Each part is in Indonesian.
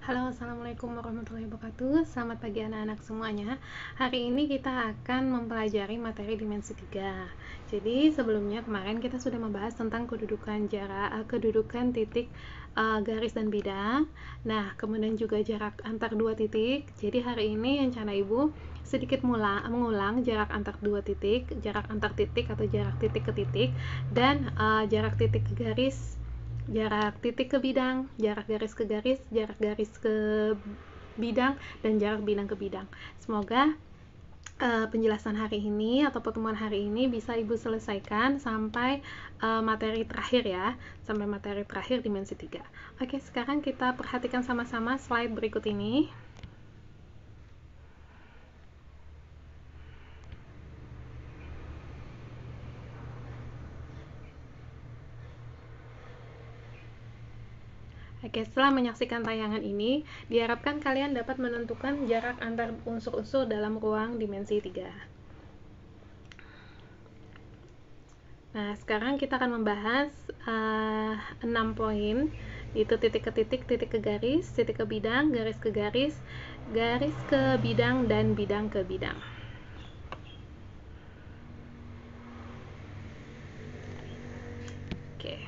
Halo, assalamualaikum warahmatullahi wabarakatuh. Selamat pagi anak-anak semuanya. Hari ini kita akan mempelajari materi dimensi 3. Jadi sebelumnya kemarin kita sudah membahas tentang kedudukan kedudukan titik, garis dan bidang. Nah, kemudian juga jarak antar dua titik. Jadi hari ini rencana Ibu sedikit mengulang jarak antar dua titik, jarak antar titik atau jarak titik ke titik, dan jarak titik ke garis, jarak titik ke bidang, jarak garis ke garis, jarak garis ke bidang, dan jarak bidang ke bidang. Semoga penjelasan hari ini atau pertemuan hari ini bisa Ibu selesaikan sampai materi terakhir ya, sampai materi terakhir dimensi 3. Oke, sekarang kita perhatikan sama-sama slide berikut ini. Oke, setelah menyaksikan tayangan ini, diharapkan kalian dapat menentukan jarak antar unsur-unsur dalam ruang dimensi 3. Nah, sekarang kita akan membahas 6 poin, yaitu titik ke titik, titik ke garis, titik ke bidang, garis ke garis, garis ke bidang, dan bidang ke bidang. Oke.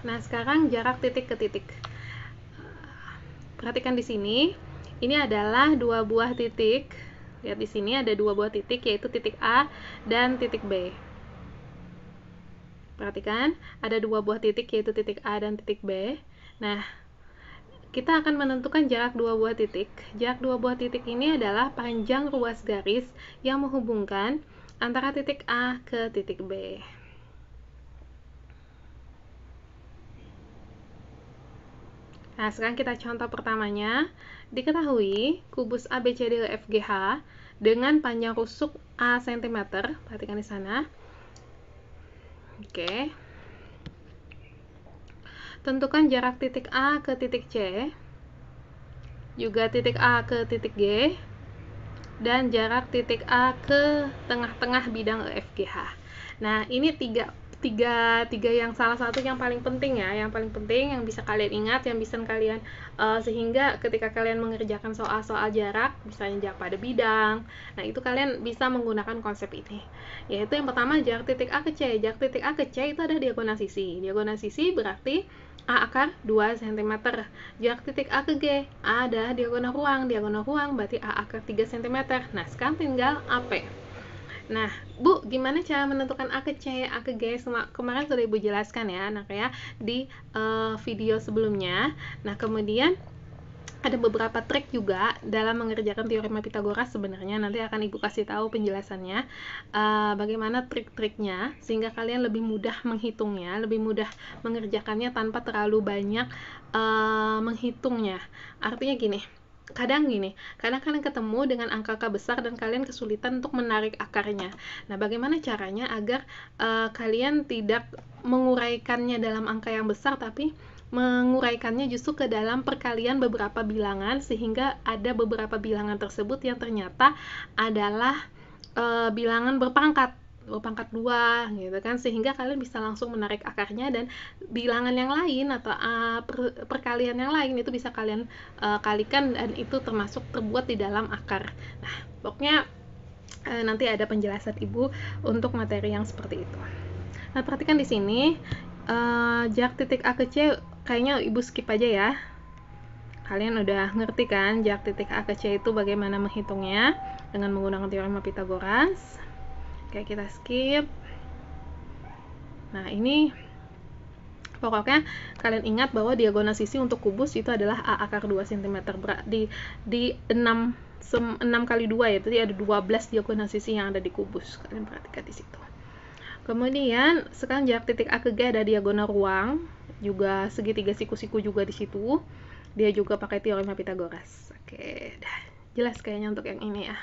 Nah, sekarang jarak titik ke titik. Perhatikan di sini, ini adalah dua buah titik. Lihat di sini ada dua buah titik, yaitu titik A dan titik B. Perhatikan, ada dua buah titik, yaitu titik A dan titik B. Nah, kita akan menentukan jarak dua buah titik. Jarak dua buah titik ini adalah panjang ruas garis yang menghubungkan antara titik A ke titik B. Nah, sekarang kita contoh pertamanya. Diketahui kubus ABCDEFGH dengan panjang rusuk A cm. Perhatikan di sana. Oke. Tentukan jarak titik A ke titik C, juga titik A ke titik G, dan jarak titik A ke tengah-tengah bidang EFGH. Nah, ini tiga yang salah satu yang paling penting ya, yang paling penting yang bisa kalian ingat, yang bisa kalian sehingga ketika kalian mengerjakan soal-soal jarak, misalnya jarak pada bidang, nah itu kalian bisa menggunakan konsep ini. Yaitu yang pertama jarak titik A ke C. Jarak titik A ke C itu ada diagonal sisi. Diagonal sisi berarti A akar 2 cm. Jarak titik A ke G, A adalah diagonal ruang. Diagonal ruang berarti A akar 3 cm. Nah, sekarang tinggal AP. Nah, Bu, gimana cara menentukan A ke C, A ke G? Kemarin sudah Ibu jelaskan ya, anak ya, di video sebelumnya. Nah, kemudian ada beberapa trik juga dalam mengerjakan teorema Pitagoras sebenarnya. Nanti akan Ibu kasih tahu penjelasannya, bagaimana trik-triknya, sehingga kalian lebih mudah menghitungnya, lebih mudah mengerjakannya tanpa terlalu banyak menghitungnya. Artinya gini, kadang kalian ketemu dengan angka-angka besar dan kalian kesulitan untuk menarik akarnya. Nah, bagaimana caranya agar kalian tidak menguraikannya dalam angka yang besar, tapi menguraikannya justru ke dalam perkalian beberapa bilangan, sehingga ada beberapa bilangan tersebut yang ternyata adalah bilangan berpangkat 2 gitu kan, sehingga kalian bisa langsung menarik akarnya, dan bilangan yang lain atau perkalian yang lain itu bisa kalian kalikan, dan itu termasuk terbuat di dalam akar. Nah, pokoknya nanti ada penjelasan Ibu untuk materi yang seperti itu. Nah, perhatikan di sini jarak titik A ke C kayaknya Ibu skip aja ya. Kalian udah ngerti kan jarak titik A ke C itu bagaimana menghitungnya dengan menggunakan teorema Pitagoras. Oke, kita skip. Nah, ini pokoknya kalian ingat bahwa diagonal sisi untuk kubus itu adalah A akar 2 cm. Di 6 kali 2 ya, jadi ada 12 diagonal sisi yang ada di kubus. Kalian perhatikan di situ. Kemudian sekarang jarak titik A ke G ada diagonal ruang, juga segitiga siku-siku juga di situ. Dia juga pakai teorema Pitagoras. Oke, dah jelas kayaknya untuk yang ini ya.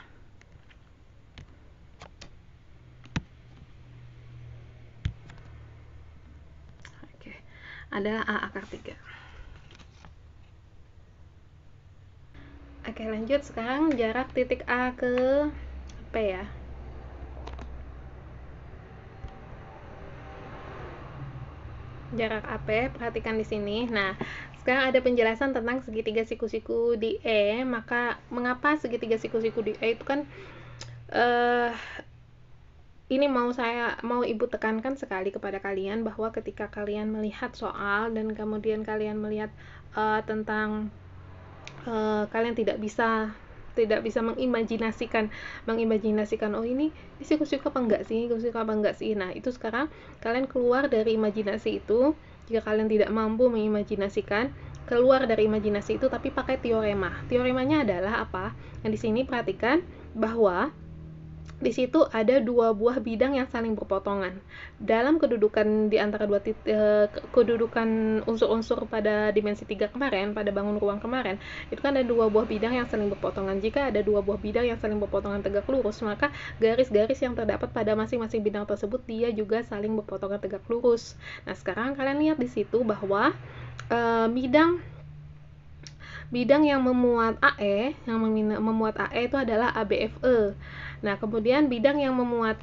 Oke, adalah A akar 3. Oke, lanjut sekarang jarak titik A ke P ya. Jarak AP, perhatikan di sini. Nah, sekarang ada penjelasan tentang segitiga siku-siku di E. Maka mengapa segitiga siku-siku di E itu kan ini mau ibu tekankan sekali kepada kalian bahwa ketika kalian melihat soal dan kemudian kalian melihat tentang kalian tidak bisa mengimajinasikan oh ini siku-siku apa enggak sih. Nah, itu sekarang kalian keluar dari imajinasi itu. Jika kalian tidak mampu mengimajinasikan, keluar dari imajinasi itu tapi pakai teorema. Teoremanya adalah apa? Yang di sini perhatikan bahwa di situ ada dua buah bidang yang saling berpotongan. Dalam kedudukan di antara kedudukan unsur-unsur pada dimensi 3 kemarin, pada bangun ruang kemarin, itu kan ada dua buah bidang yang saling berpotongan. Jika ada dua buah bidang yang saling berpotongan tegak lurus, maka garis-garis yang terdapat pada masing-masing bidang tersebut dia juga saling berpotongan tegak lurus. Nah, sekarang kalian lihat di situ bahwa bidang yang memuat AE, itu adalah ABFE. Nah, kemudian bidang yang memuat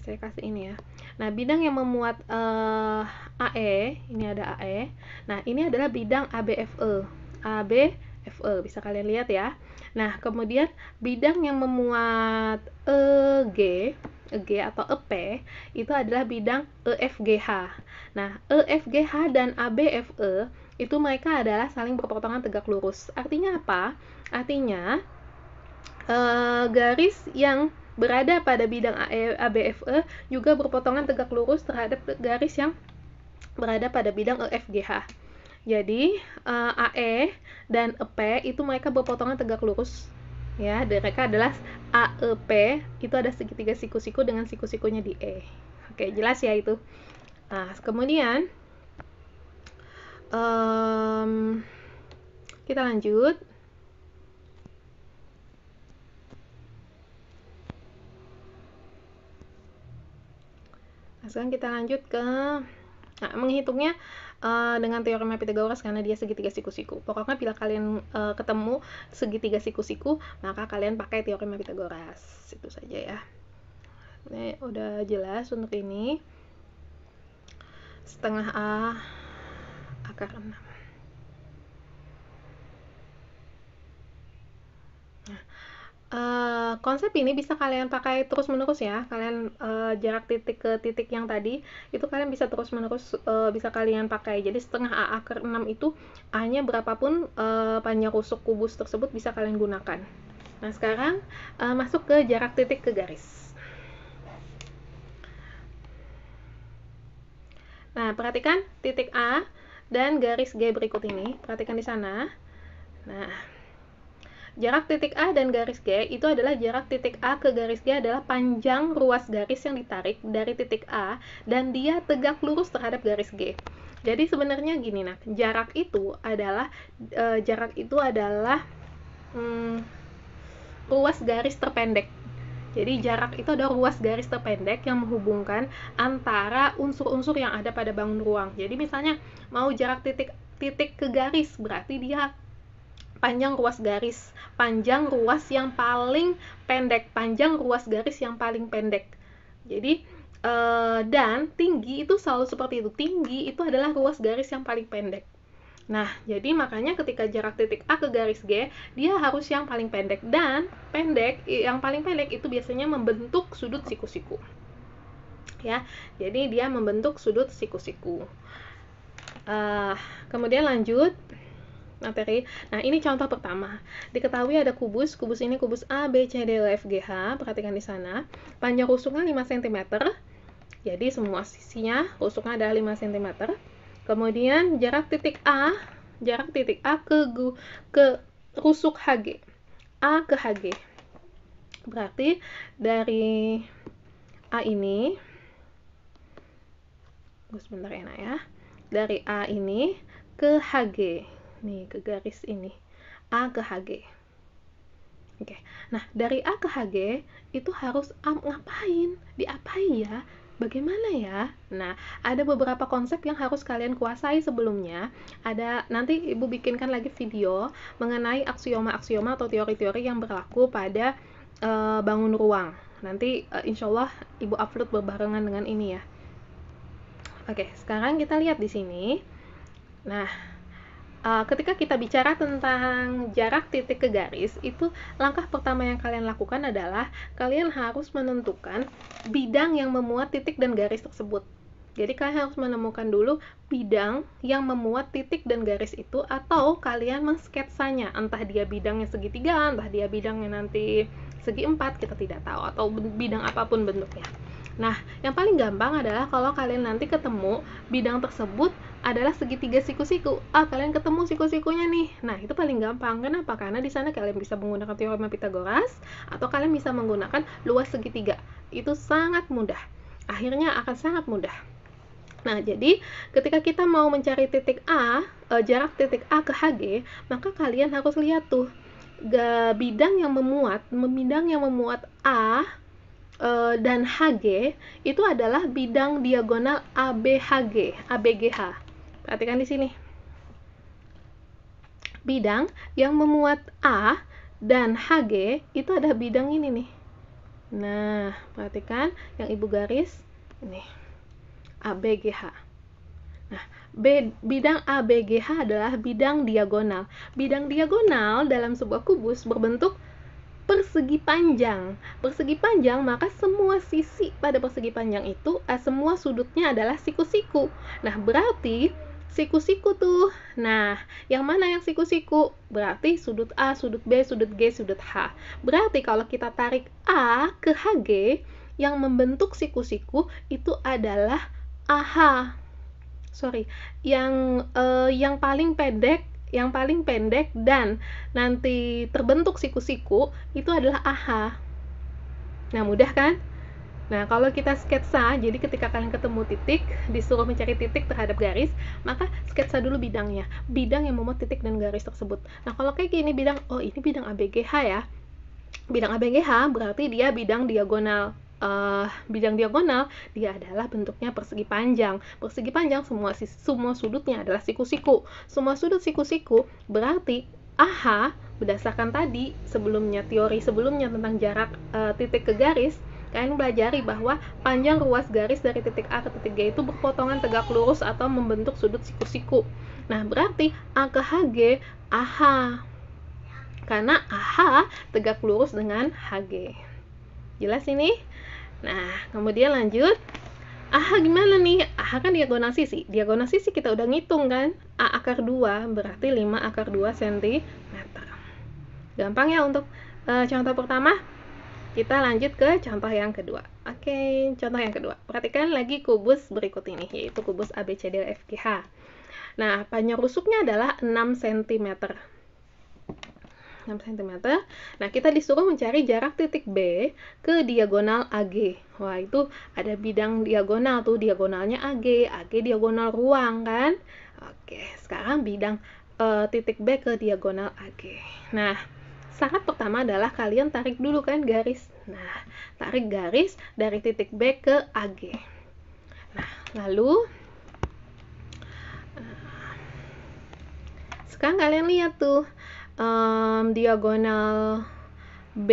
saya kasih ini ya. Nah, bidang yang memuat AE, ini ada AE. Nah, ini adalah bidang ABFE. Bisa kalian lihat ya. Nah, kemudian bidang yang memuat EG atau EP itu adalah bidang EFGH. Nah, EFGH dan ABFE itu mereka adalah saling berpotongan tegak lurus. Artinya apa? Artinya garis yang berada pada bidang ABFE juga berpotongan tegak lurus terhadap garis yang berada pada bidang EFGH. Jadi AE dan EP itu mereka berpotongan tegak lurus ya. Mereka adalah AEP, itu ada segitiga siku-siku dengan siku-sikunya di E. Oke, jelas ya itu. Nah, kemudian kita lanjut. Sekarang kita lanjut ke menghitungnya dengan teorema Pythagoras karena dia segitiga siku-siku. Pokoknya bila kalian ketemu segitiga siku-siku, maka kalian pakai teorema Pythagoras. Itu saja ya. Ini udah jelas untuk ini. Setengah A akar 6. Konsep ini bisa kalian pakai terus-menerus ya. Kalian jarak titik ke titik yang tadi itu kalian bisa terus-menerus bisa kalian pakai. Jadi setengah A akar 6 itu A-nya berapapun panjang rusuk kubus tersebut bisa kalian gunakan. Nah, sekarang masuk ke jarak titik ke garis. Nah, perhatikan titik A dan garis G berikut ini. Perhatikan di sana. Nah, jarak titik A dan garis G itu adalah jarak titik A ke garis G adalah panjang ruas garis yang ditarik dari titik A dan dia tegak lurus terhadap garis G. Jadi sebenarnya gini, nah, jarak itu adalah ruas garis terpendek. Jadi jarak itu ada ruas garis terpendek yang menghubungkan antara unsur-unsur yang ada pada bangun ruang. Jadi misalnya mau jarak titik ke garis, berarti dia panjang ruas yang paling pendek, Jadi dan tinggi itu selalu seperti itu. Tinggi itu adalah ruas garis yang paling pendek. Nah, jadi makanya ketika jarak titik A ke garis G, dia harus yang paling pendek. Dan yang paling pendek itu biasanya membentuk sudut siku-siku. Ya, jadi dia membentuk sudut siku-siku. Kemudian lanjut materi. Nah, ini contoh pertama. Diketahui ada kubus ini kubus A, B, C, D, E, F, G, H. Perhatikan di sana. Panjang rusuknya 5 cm. Jadi semua sisinya rusuknya adalah 5 cm. Kemudian jarak titik A ke rusuk HG. A ke HG. Berarti dari A ini sebentar enak ya. Dari A ini ke HG. Nih, ke garis ini. A ke HG. Oke. Nah, dari A ke HG itu harus ngapain? Diapain ya? Bagaimana ya? Nah, ada beberapa konsep yang harus kalian kuasai sebelumnya. Nanti Ibu bikinkan lagi video mengenai aksioma-aksioma atau teori-teori yang berlaku pada bangun ruang. Nanti insya Allah Ibu upload berbarengan dengan ini ya. Oke, sekarang kita lihat di sini. Nah, ketika kita bicara tentang jarak titik ke garis, itu langkah pertama yang kalian lakukan adalah kalian harus menentukan bidang yang memuat titik dan garis tersebut. Jadi kalian harus menemukan dulu bidang yang memuat titik dan garis itu, atau kalian mensketsanya, entah dia bidangnya segitiga, entah dia bidangnya nanti segi empat, kita tidak tahu, atau bidang apapun bentuknya. Nah, yang paling gampang adalah kalau kalian nanti ketemu bidang tersebut adalah segitiga siku-siku. Kalian ketemu siku-sikunya nih. Nah, itu paling gampang. Kenapa? Karena di sana kalian bisa menggunakan teorema Pitagoras, atau kalian bisa menggunakan luas segitiga. Itu sangat mudah. Akhirnya akan sangat mudah. Nah, jadi ketika kita mau mencari titik A, jarak titik A ke HG, maka kalian harus lihat tuh bidang yang memuat A dan HG itu adalah bidang diagonal ABGH. Perhatikan di sini. Bidang yang memuat A dan HG itu ada bidang ini nih. Nah, perhatikan yang ibu garis ini. ABGH. Nah, bidang ABGH adalah bidang diagonal. Bidang diagonal dalam sebuah kubus berbentuk persegi panjang. Persegi panjang, maka semua sisi pada persegi panjang itu, semua sudutnya adalah siku-siku. Nah, berarti siku-siku tuh. Nah, yang mana yang siku-siku? Berarti sudut A, sudut B, sudut G, sudut H. Berarti kalau kita tarik A ke HG, yang membentuk siku-siku itu adalah AH. Yang paling pendek dan nanti terbentuk siku-siku itu adalah AH. Nah, mudah kan? Nah, kalau kita sketsa, jadi ketika kalian ketemu titik, disuruh mencari titik terhadap garis, maka sketsa dulu bidangnya. Bidang yang memuat titik dan garis tersebut. Nah, kalau kayak gini ini bidang ABGH ya. Bidang ABGH berarti dia bidang diagonal. Dia adalah bentuknya persegi panjang. Persegi panjang semua sudutnya adalah siku-siku. Semua sudut siku-siku berarti AH berdasarkan tadi teori sebelumnya tentang jarak titik ke garis, kalian pelajari bahwa panjang ruas garis dari titik A ke titik G itu berpotongan tegak lurus atau membentuk sudut siku-siku. Nah, berarti A ke HG AH. Karena AH tegak lurus dengan HG. Jelas ini? Nah, kemudian lanjut. AH gimana nih? AH kan diagonal sisi. Diagonal sisi kita udah ngitung kan? A akar 2 berarti 5 akar 2 cm. Gampang ya untuk contoh pertama. Kita lanjut ke contoh yang kedua. Oke, contoh yang kedua. Perhatikan lagi kubus berikut ini, yaitu kubus ABCDEFGH. Nah, panjang rusuknya adalah 6 cm. 6 cm. Nah, kita disuruh mencari jarak titik B ke diagonal AG. Wah, itu ada bidang diagonal tuh, diagonalnya AG diagonal ruang kan? Oke, sekarang bidang titik B ke diagonal AG. Nah, syarat pertama adalah kalian tarik dulu kan garis. Nah, tarik garis dari titik B ke AG. Nah, lalu sekarang kalian lihat tuh diagonal B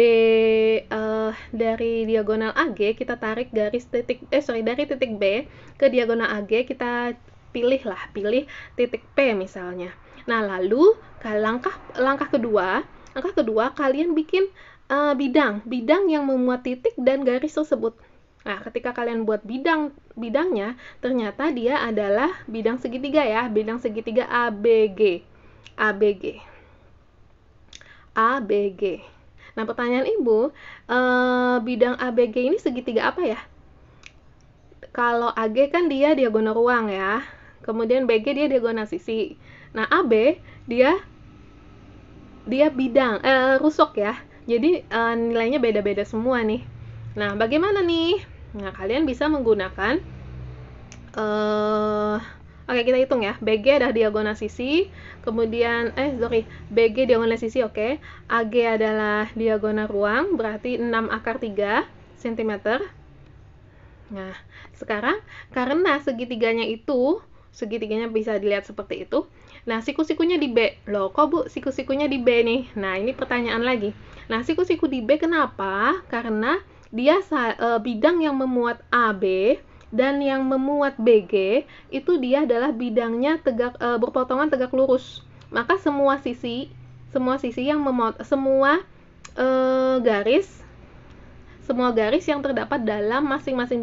dari diagonal AG kita tarik garis dari titik B ke diagonal AG kita pilih titik P misalnya. Nah, lalu langkah kedua kalian bikin bidang yang memuat titik dan garis tersebut. Nah, ketika kalian buat bidangnya, ternyata dia adalah bidang segitiga ya, bidang segitiga ABG. Nah, pertanyaan ibu, bidang ABG ini segitiga apa ya? Kalau AG kan dia diagonal ruang ya, kemudian BG dia diagonal sisi. Nah, AB dia bidang rusuk ya, jadi nilainya beda-beda semua nih. Nah, bagaimana nih? Nah, kalian bisa menggunakan oke, kita hitung ya. BG adalah diagonal sisi, kemudian BG diagonal sisi, oke. AG adalah diagonal ruang, berarti 6 akar 3 cm. Nah, sekarang karena segitigannya bisa dilihat seperti itu. Nah, siku-sikunya di B. Loh, kok Bu siku-sikunya di B nih? Nah, ini pertanyaan lagi. Nah, siku-siku di B kenapa? Karena dia bidang yang memuat AB dan yang memuat BG itu dia adalah bidangnya berpotongan tegak lurus. Maka semua sisi yang semua garis yang terdapat dalam masing-masing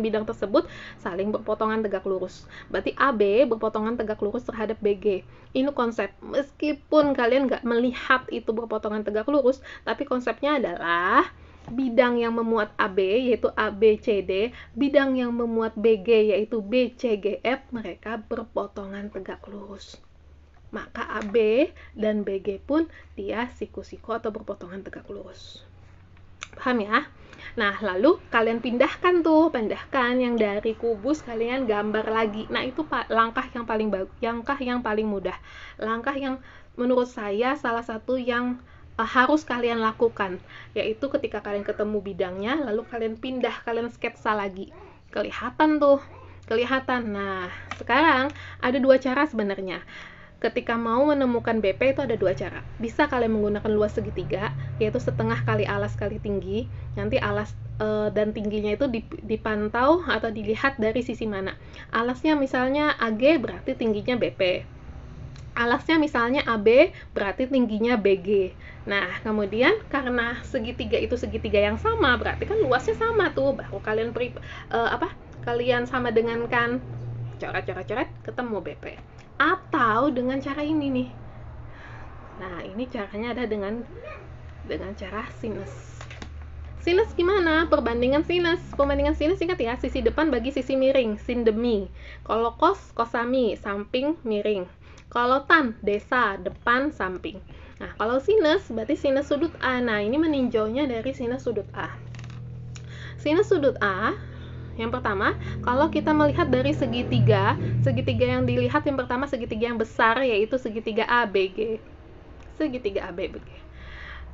bidang tersebut saling berpotongan tegak lurus. Berarti AB berpotongan tegak lurus terhadap BG. Ini konsep. Meskipun kalian nggak melihat itu berpotongan tegak lurus, tapi konsepnya adalah bidang yang memuat AB yaitu ABCD, bidang yang memuat BG yaitu BCGF, mereka berpotongan tegak lurus. Maka AB dan BG pun dia siku-siku atau berpotongan tegak lurus. Paham ya? Nah, lalu kalian pindahkan yang dari kubus kalian gambar lagi. Nah, itu langkah yang paling mudah. Langkah yang menurut saya salah satu yang harus kalian lakukan, yaitu ketika kalian ketemu bidangnya, lalu kalian sketsa lagi. Kelihatan. Nah, sekarang ada dua cara sebenarnya. Ketika mau menemukan BP itu ada dua cara. Bisa kalian menggunakan luas segitiga, yaitu setengah kali alas kali tinggi. Nanti alas dan tingginya itu dipantau atau dilihat dari sisi mana. Alasnya misalnya AG berarti tingginya BP. Alasnya misalnya AB berarti tingginya BG. Nah, kemudian karena segitiga itu segitiga yang sama, berarti kan luasnya sama tuh. Baru kalian kalian sama dengan kan coret-coret ketemu BP. Atau dengan cara ini nih. Nah, ini caranya ada dengan cara sinus. Sinus gimana? Perbandingan sinus ingat ya, sisi depan bagi sisi miring, sindemi. Kalau cos, kosami, samping miring. Kalau tan, desa, depan, samping. Nah, kalau sinus berarti sinus sudut A. Nah, ini meninjaunya dari sinus sudut A. Sinus sudut A yang pertama, kalau kita melihat dari segitiga yang dilihat yang pertama segitiga yang besar, yaitu segitiga ABG.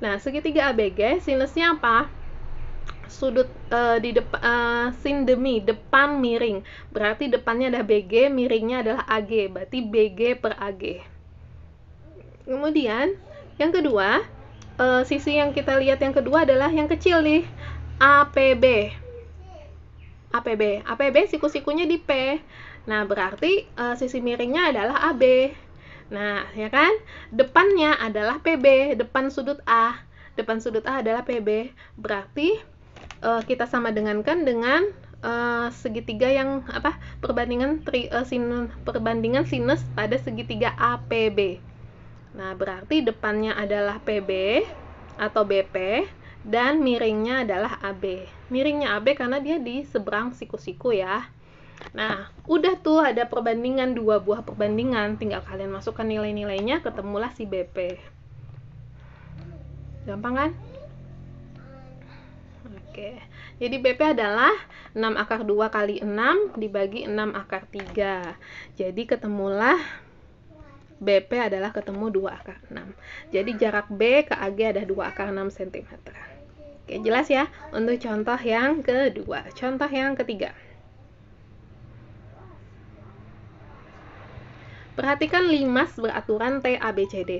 Nah, segitiga ABG sinusnya apa? Sudut sindemi, depan miring. Berarti depannya ada BG, miringnya adalah AG. Berarti BG per AG. Kemudian, yang kedua, sisi yang kita lihat yang kedua adalah yang kecil nih, APB. Siku-sikunya di P. Nah, berarti sisi miringnya adalah AB. Nah, ya kan? Depannya adalah PB, depan sudut A. Depan sudut A adalah PB. Berarti kita sama dengankan dengan segitiga yang perbandingan sinus pada segitiga APB. Nah, berarti depannya adalah PB atau BP. Dan miringnya adalah AB. Miringnya AB karena dia di seberang siku-siku ya. Nah, udah tuh ada perbandingan, 2 buah perbandingan. Tinggal kalian masukkan nilai-nilainya, ketemulah si BP. Gampang kan? Oke. Jadi BP adalah 6 akar 2 kali 6 dibagi 6 akar 3. Jadi ketemulah BP adalah ketemu 2 akar 6. Jadi jarak B ke AG ada 2 akar 6 cm. Oke, jelas ya untuk contoh yang kedua. Contoh yang ketiga. Perhatikan limas beraturan TABCD.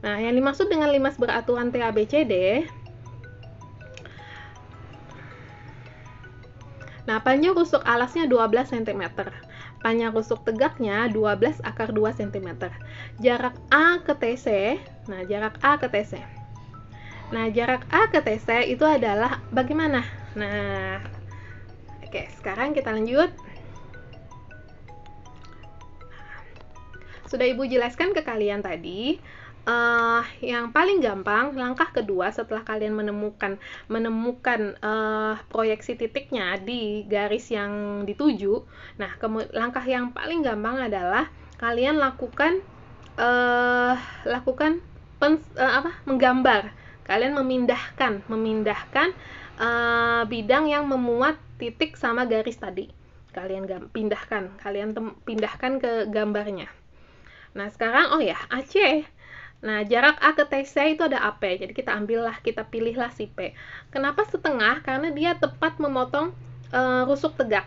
Nah, yang dimaksud dengan limas beraturan TABCD, nah, panjang rusuk alasnya 12 cm. Panjang rusuk tegaknya 12 akar 2 cm. Jarak A ke TC, nah jarak A ke TC. Nah, jarak A ke TC itu adalah bagaimana? Nah, oke, sekarang kita lanjut. Sudah Ibu jelaskan ke kalian tadi. Yang paling gampang, langkah kedua setelah kalian menemukan proyeksi titiknya di garis yang dituju. Nah, langkah yang paling gampang adalah kalian lakukan menggambar. Kalian memindahkan bidang yang memuat titik sama garis tadi. Kalian pindahkan ke gambarnya. Nah, sekarang AC. Nah, jarak A ke TC itu ada AP. Jadi kita pilihlah si P. Kenapa setengah? Karena dia tepat memotong rusuk tegak.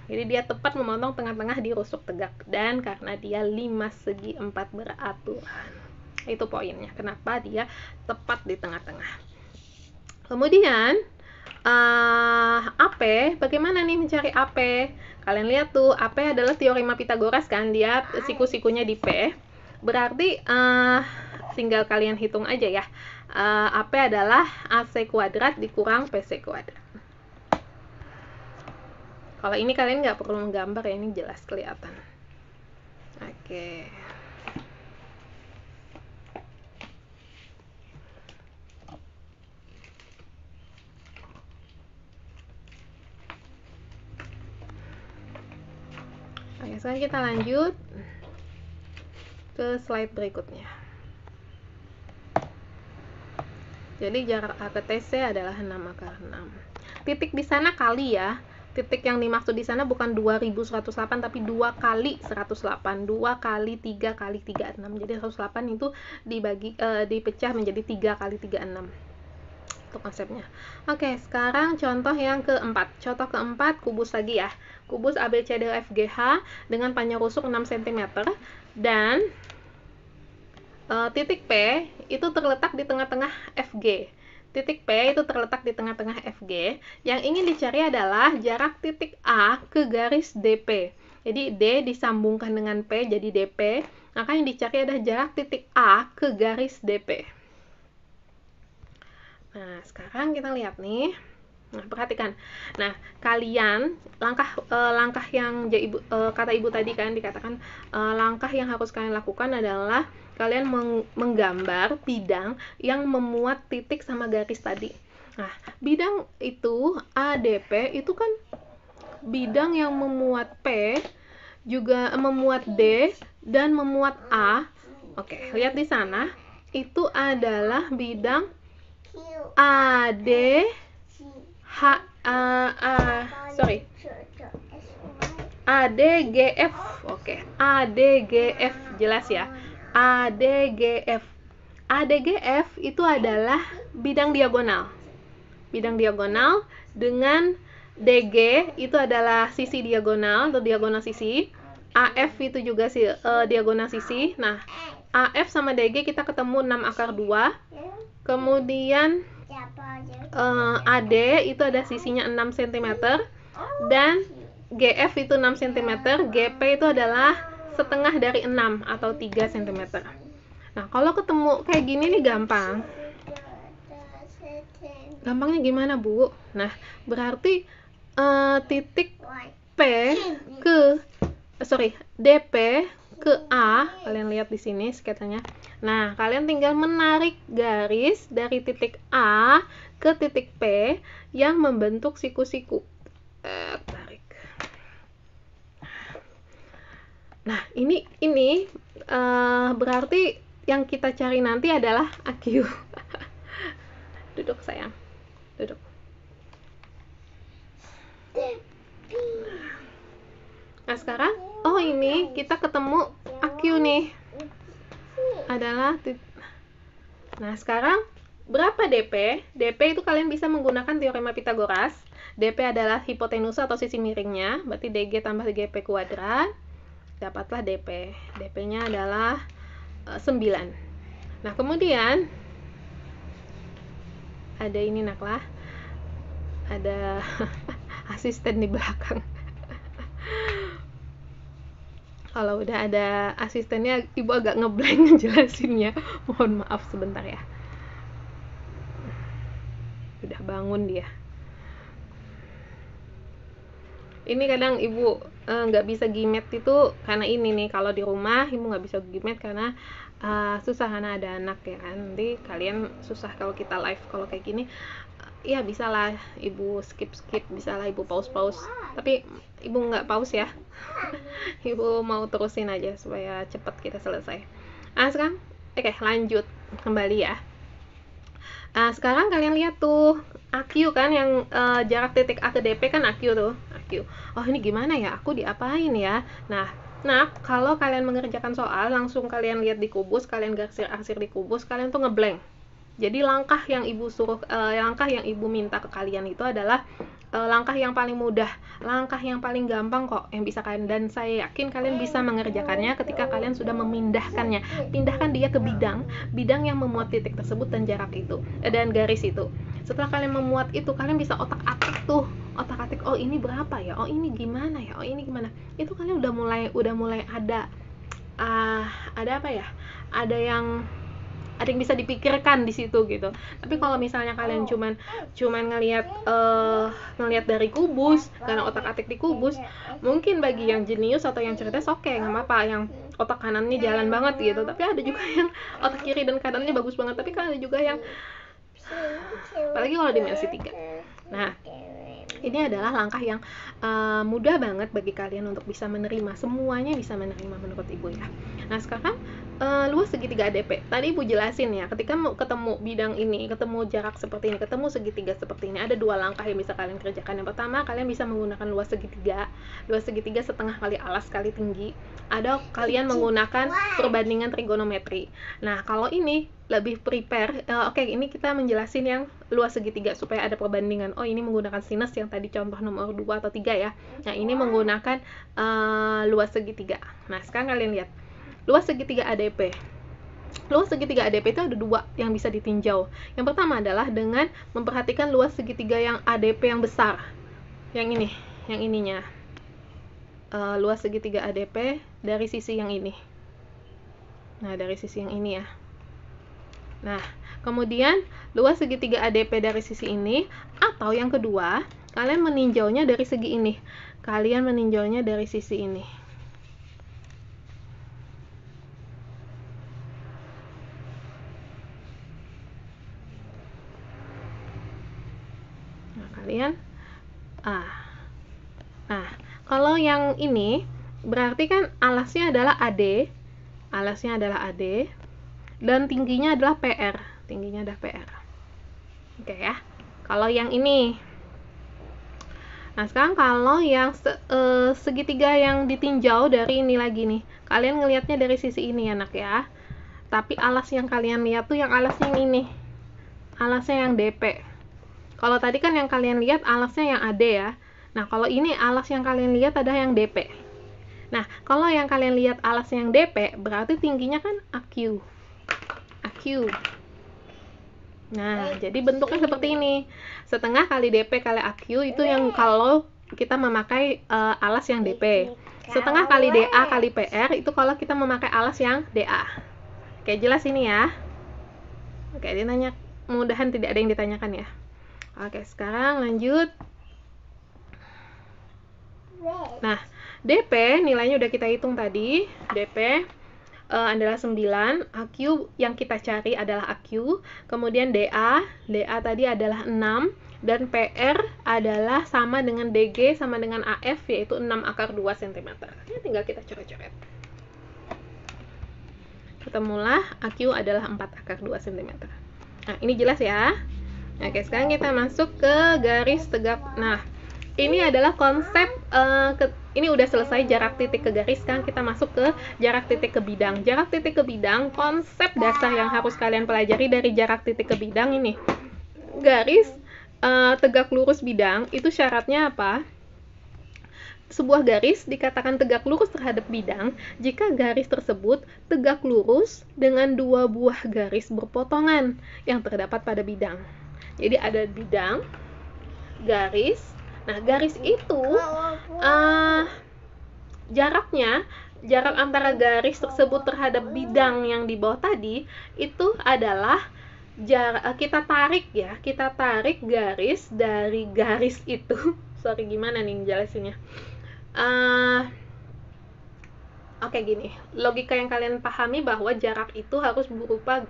Jadi dia tepat memotong tengah-tengah di rusuk tegak. Dan karena dia limas segi 4 beraturan. Itu poinnya. Kenapa dia tepat di tengah-tengah. Kemudian AP, bagaimana nih mencari AP? Kalian lihat tuh, AP adalah teorema Pitagoras kan, dia siku-sikunya di P. Berarti tinggal kalian hitung aja ya. AP adalah AC kuadrat dikurang PC kuadrat. Kalau ini kalian nggak perlu menggambar ya, ini jelas kelihatan. Oke. Oke, sekarang kita lanjut ke slide berikutnya. Jadi jarak A ke TC adalah 6 akar 6. Titik di sana kali ya. Titik yang dimaksud di sana bukan 2108 tapi 2 kali 108. 2 kali 3 kali 36. Jadi 108 itu dipecah menjadi 3 kali 36. Itu konsepnya. Oke, sekarang contoh yang keempat. Contoh keempat, kubus lagi ya. Kubus ABCDEFGH dengan panjang rusuk 6 cm dan titik P itu terletak di tengah-tengah FG. Titik P itu terletak di tengah-tengah FG. Yang ingin dicari adalah jarak titik A ke garis DP. Jadi D disambungkan dengan P jadi DP. Maka yang dicari adalah jarak titik A ke garis DP. Nah, sekarang kita lihat nih. Nah, perhatikan. Nah, kalian langkah yang kata ibu tadi kan dikatakan langkah yang harus kalian lakukan adalah kalian menggambar bidang yang memuat titik sama garis tadi. Nah, bidang itu ADP itu kan bidang yang memuat P, juga memuat D dan memuat A. Oke, lihat di sana itu adalah bidang AD ADGF. Oke, ADGF jelas ya. ADGF. ADGF itu adalah bidang diagonal. Bidang diagonal dengan DG itu adalah sisi diagonal atau diagonal sisi. AF itu juga diagonal sisi. Nah, AF sama DG kita ketemu 6 akar 2. Kemudian AD itu ada sisinya 6 cm dan GF itu 6 cm, GP itu adalah setengah dari 6 atau 3 cm. Nah, kalau ketemu kayak gini nih gampang. Gampangnya gimana, Bu? Nah, berarti titik P ke DP ke A, kalian lihat di sini sketsanya. Nah, kalian tinggal menarik garis dari titik A ke titik P yang membentuk siku-siku. Tarik. Nah, ini berarti yang kita cari nanti adalah AQ. Duduk sayang, duduk. Nah, sekarang ini kita ketemu AQ nih adalah nah, sekarang berapa DP? DP itu kalian bisa menggunakan teorema Pitagoras. DP adalah hipotenusa atau sisi miringnya, berarti DG tambah GP kuadrat, dapatlah DP. DP-nya adalah 9. Nah, kemudian ada ini naklah, ada asisten di belakang. Kalau udah ada asistennya, ibu agak ngeblank ngejelasinnya. Mohon maaf sebentar ya. Udah bangun dia. Ini kadang ibu nggak bisa gimet itu karena ini nih. Kalau di rumah ibu nggak bisa gimet karena susah karena ada anak ya kan. Nanti kalian susah kalau kita live. Kalau kayak gini ya bisa lah ibu skip, bisa lah ibu pause, tapi ibu nggak pause ya. Ibu mau terusin aja supaya cepat kita selesai. Sekarang lanjut kembali ya. Sekarang kalian lihat tuh AQ kan, yang jarak titik A ke DP kan AQ tuh, AQ. Oh, ini gimana ya, aku diapain ya? Nah, kalau kalian mengerjakan soal, langsung kalian lihat di kubus, kalian garsir-arsir di kubus, kalian tuh ngeblank. Jadi langkah yang ibu minta ke kalian itu adalah langkah yang paling mudah, langkah yang paling gampang kok, yang bisa kalian, dan saya yakin kalian bisa mengerjakannya ketika kalian sudah memindahkannya. Pindahkan dia ke bidang yang memuat titik tersebut dan jarak itu dan garis itu. Setelah kalian memuat itu, kalian bisa otak-atik tuh, otak-atik, oh ini berapa ya, oh ini gimana ya, oh ini gimana. Itu kalian udah mulai ada apa ya, ada yang bisa dipikirkan di situ gitu. Tapi kalau misalnya kalian cuman ngelihat dari kubus, karena otak-atik di kubus, mungkin bagi yang jenius atau yang cerdas oke, nggak apa-apa, yang otak kanannya jalan banget gitu. Tapi ada juga yang otak kiri dan kanannya bagus banget, tapi kan ada juga yang apalagi kalau dimensi 3. Nah, ini adalah langkah yang mudah banget bagi kalian untuk bisa menerima, semuanya bisa menerima menurut Ibu ya. Nah, sekarang luas segitiga ADP. Tadi Ibu jelasin ya, ketika ketemu bidang ini, ketemu jarak seperti ini, ketemu segitiga seperti ini, ada 2 langkah yang bisa kalian kerjakan. Yang pertama, kalian bisa menggunakan luas segitiga setengah kali alas kali tinggi. Ada kalian menggunakan perbandingan trigonometri. Nah, kalau ini lebih prepare, oke, ini kita menjelasin yang luas segitiga supaya ada perbandingan. Oh, ini menggunakan sinus yang tadi contoh nomor 2 atau 3 ya. Nah, ini menggunakan luas segitiga. Nah, sekarang kalian lihat luas segitiga ADP. Luas segitiga ADP itu ada 2 yang bisa ditinjau. Yang pertama adalah dengan memperhatikan luas segitiga yang ADP yang besar. Yang ini, yang ininya. Luas segitiga ADP dari sisi yang ini. Nah, dari sisi yang ini ya. Nah, kemudian luas segitiga ADP dari sisi ini, atau yang kedua, kalian meninjaunya dari segi ini. Kalian meninjaunya dari sisi ini. Nah, kalian nah, kalau yang ini berarti kan alasnya adalah AD. Alasnya adalah AD. Dan tingginya adalah PR. Tingginya adalah PR. Oke ya. Kalau yang ini. Nah, sekarang kalau yang segitiga yang ditinjau dari ini lagi nih. Kalian ngelihatnya dari sisi ini ya, Nak ya. Tapi alas yang kalian lihat tuh yang alasnya yang ini. Alasnya yang DP. Kalau tadi kan yang kalian lihat alasnya yang AD ya. Nah, kalau ini alas yang kalian lihat adalah yang DP. Nah, kalau yang kalian lihat alas yang DP, berarti tingginya kan AQ. Nah, jadi bentuknya seperti ini. Setengah kali DP kali AQ itu yang kalau kita memakai alas yang DP. Setengah kali DA kali PR itu kalau kita memakai alas yang DA. Oke, jelas ini ya. Oke, dia nanya, mudahan tidak ada yang ditanyakan ya. Oke, sekarang lanjut. Nah, DP nilainya udah kita hitung tadi. DP adalah 9, AQ yang kita cari adalah AQ, kemudian DA tadi adalah 6, dan PR adalah sama dengan DG sama dengan AF, yaitu 6 akar 2 cm. Ini tinggal kita coret-coret. Ketemulah AQ adalah 4 akar 2 cm. Nah, ini jelas ya. Oke, sekarang kita masuk ke garis tegak. Nah, ini adalah konsep, ini udah selesai jarak titik ke garis, sekarang kita masuk ke jarak titik ke bidang. Jarak titik ke bidang, konsep dasar yang harus kalian pelajari dari jarak titik ke bidang ini. Garis tegak lurus bidang, itu syaratnya apa? Sebuah garis dikatakan tegak lurus terhadap bidang jika garis tersebut tegak lurus dengan 2 buah garis berpotongan yang terdapat pada bidang. Jadi ada bidang, garis. Nah, garis itu jarak antara garis tersebut terhadap bidang yang di bawah tadi itu adalah kita tarik garis dari garis itu. Sorry, gimana nih jelasinnya? Oke, gini, logika yang kalian pahami bahwa jarak itu harus berupa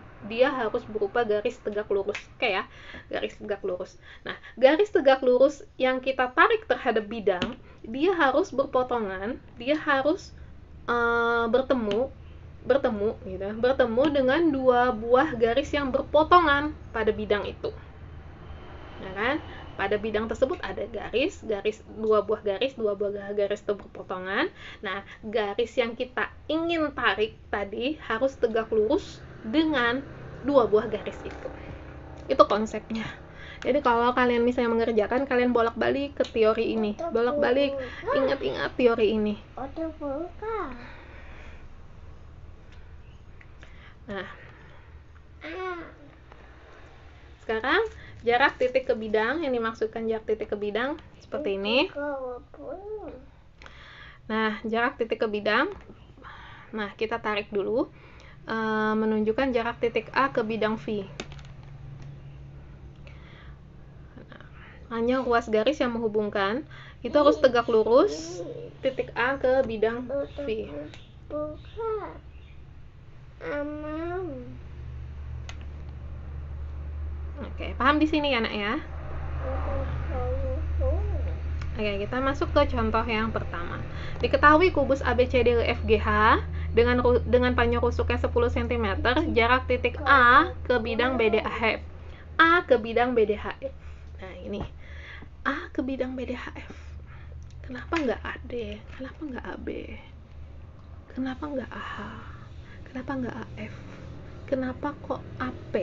garis tegak lurus. Oke ya, garis tegak lurus. Nah, garis tegak lurus yang kita tarik terhadap bidang, dia harus berpotongan, dia harus bertemu dengan 2 buah garis yang berpotongan pada bidang itu. Ya kan? Pada bidang tersebut ada garis 2 buah garis itu berpotongan. Nah, garis yang kita ingin tarik tadi harus tegak lurus dengan 2 buah garis itu. Itu konsepnya. Jadi kalau kalian misalnya mengerjakan, kalian bolak-balik ke teori ini. Bolak-balik, ingat-ingat teori ini. Nah, sekarang jarak titik ke bidang, yang dimaksudkan jarak titik ke bidang seperti ini. Nah, jarak titik ke bidang, nah kita tarik dulu, menunjukkan jarak titik A ke bidang V. Panjang ruas garis yang menghubungkan itu harus tegak lurus titik A ke bidang V. Oke, paham di sini ya, Nak ya? Oke, kita masuk ke contoh yang pertama. Diketahui kubus ABCD EFGH dengan panjang rusuknya 10 cm, jarak titik A ke bidang BDHF. A ke bidang BDHF. Nah, ini A ke bidang BDHF. Kenapa nggak AD? Kenapa nggak AB? Kenapa nggak AH? Kenapa nggak AF? Kenapa kok AP?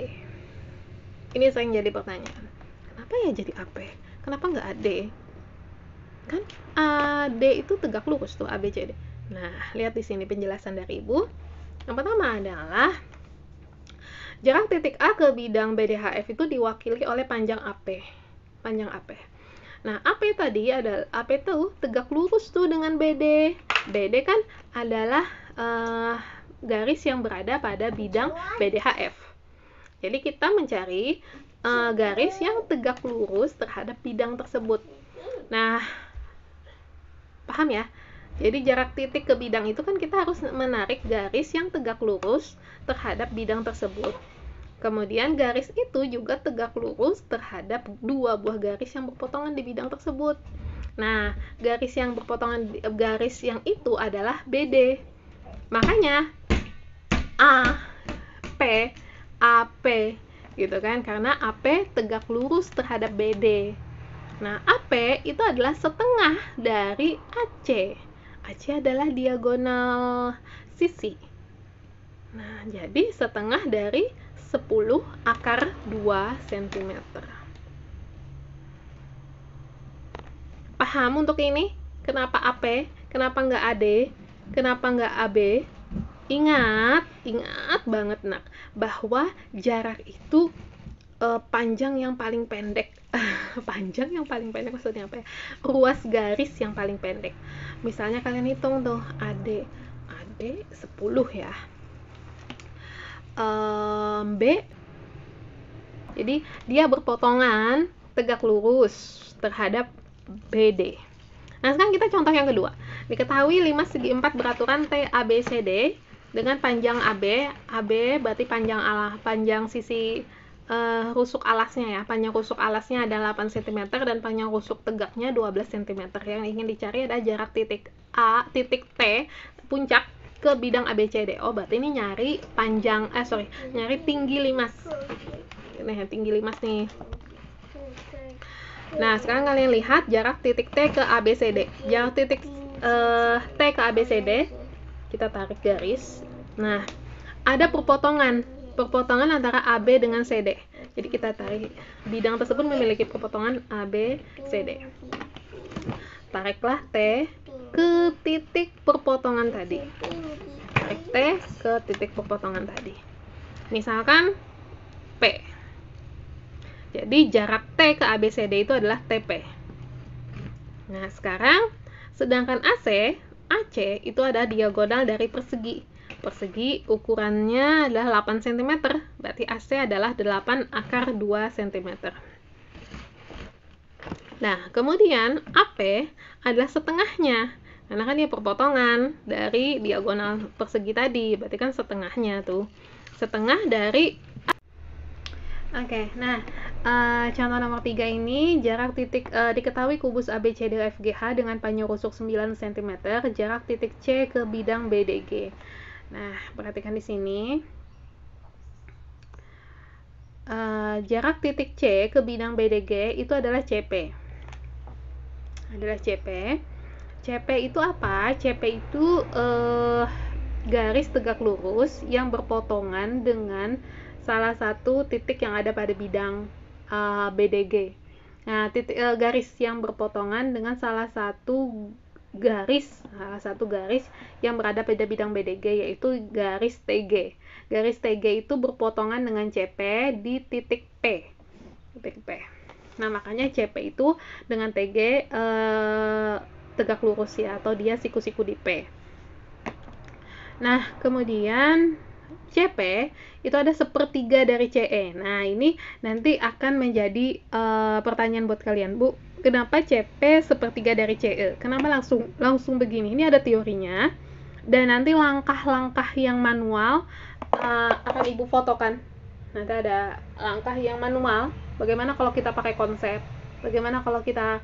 Ini sering jadi pertanyaan. Kenapa ya jadi AP? Kenapa nggak AD? Kan AD itu tegak lurus tuh ABCD. Nah, lihat di sini penjelasan dari Ibu. Yang pertama adalah jarak titik A ke bidang BDHF itu diwakili oleh panjang AP. Panjang AP. Nah, AP tadi adalah AP tuh tegak lurus tuh dengan BD. BD kan adalah garis yang berada pada bidang BDHF. Jadi kita mencari garis yang tegak lurus terhadap bidang tersebut. Nah, paham ya? Jadi jarak titik ke bidang itu kan kita harus menarik garis yang tegak lurus terhadap bidang tersebut. Kemudian garis itu juga tegak lurus terhadap dua buah garis yang berpotongan di bidang tersebut. Nah, garis yang itu adalah BD. Makanya AP gitu kan, karena AP tegak lurus terhadap BD. Nah, AP itu adalah setengah dari AC. AC adalah diagonal sisi. Nah, jadi setengah dari 10 akar 2 cm. Paham untuk ini? Kenapa AP? Kenapa nggak AD? Kenapa nggak AB? Ingat banget, Nak, bahwa jarak itu panjang yang paling pendek. Panjang yang paling pendek maksudnya apa ya? Ruas garis yang paling pendek. Misalnya kalian hitung tuh AD 10 ya. B, jadi dia berpotongan tegak lurus terhadap BD. Nah, sekarang kita contoh yang kedua. Diketahui 5 segi 4 beraturan TABCD dengan panjang AB berarti panjang sisi rusuk alasnya ya. Panjang rusuk alasnya adalah 8 cm dan panjang rusuk tegaknya 12 cm. Yang ingin dicari adalah jarak titik T puncak ke bidang ABCD. Oh, berarti ini nyari nyari tinggi limas. Nih, tinggi limas nih. Nah, sekarang kalian lihat jarak titik T ke ABCD. Jarak titik T ke ABCD, kita tarik garis. Nah, ada perpotongan antara AB dengan CD. Jadi kita tarik, bidang tersebut memiliki perpotongan AB, CD. Tariklah T ke titik perpotongan tadi. Tarik T ke titik perpotongan tadi. Misalkan P. Jadi jarak T ke ABCD itu adalah TP. Nah, sekarang sedangkan AC itu ada diagonal dari persegi. Persegi ukurannya adalah 8 cm. Berarti AC adalah 8 akar 2 cm. Nah, kemudian AP adalah setengahnya. Karena kan dia perpotongan dari diagonal persegi tadi. Berarti kan setengahnya tuh. Setengah dari Oke, nah contoh nomor 3 ini jarak titik diketahui kubus ABCD EFGH dengan panjang rusuk 9 cm, jarak titik C ke bidang BDG. Nah, perhatikan di sini. Jarak titik C ke bidang BDG itu adalah CP. CP itu apa? CP itu garis tegak lurus yang berpotongan dengan salah satu titik yang ada pada bidang BDG. Nah, garis yang berpotongan dengan salah satu garis yang berada pada bidang BDG yaitu garis TG. Garis TG itu berpotongan dengan CP di titik P. titik P. Nah, makanya CP itu dengan TG tegak lurus ya, atau dia siku-siku di P. Nah, kemudian CP itu ada sepertiga dari CE. Nah, ini nanti akan menjadi pertanyaan buat kalian, Bu. Kenapa CP sepertiga dari CE? Kenapa langsung begini? Ini ada teorinya. Dan nanti langkah-langkah yang manual akan Ibu fotokan. Nanti ada langkah yang manual. Bagaimana kalau kita pakai konsep? Bagaimana kalau kita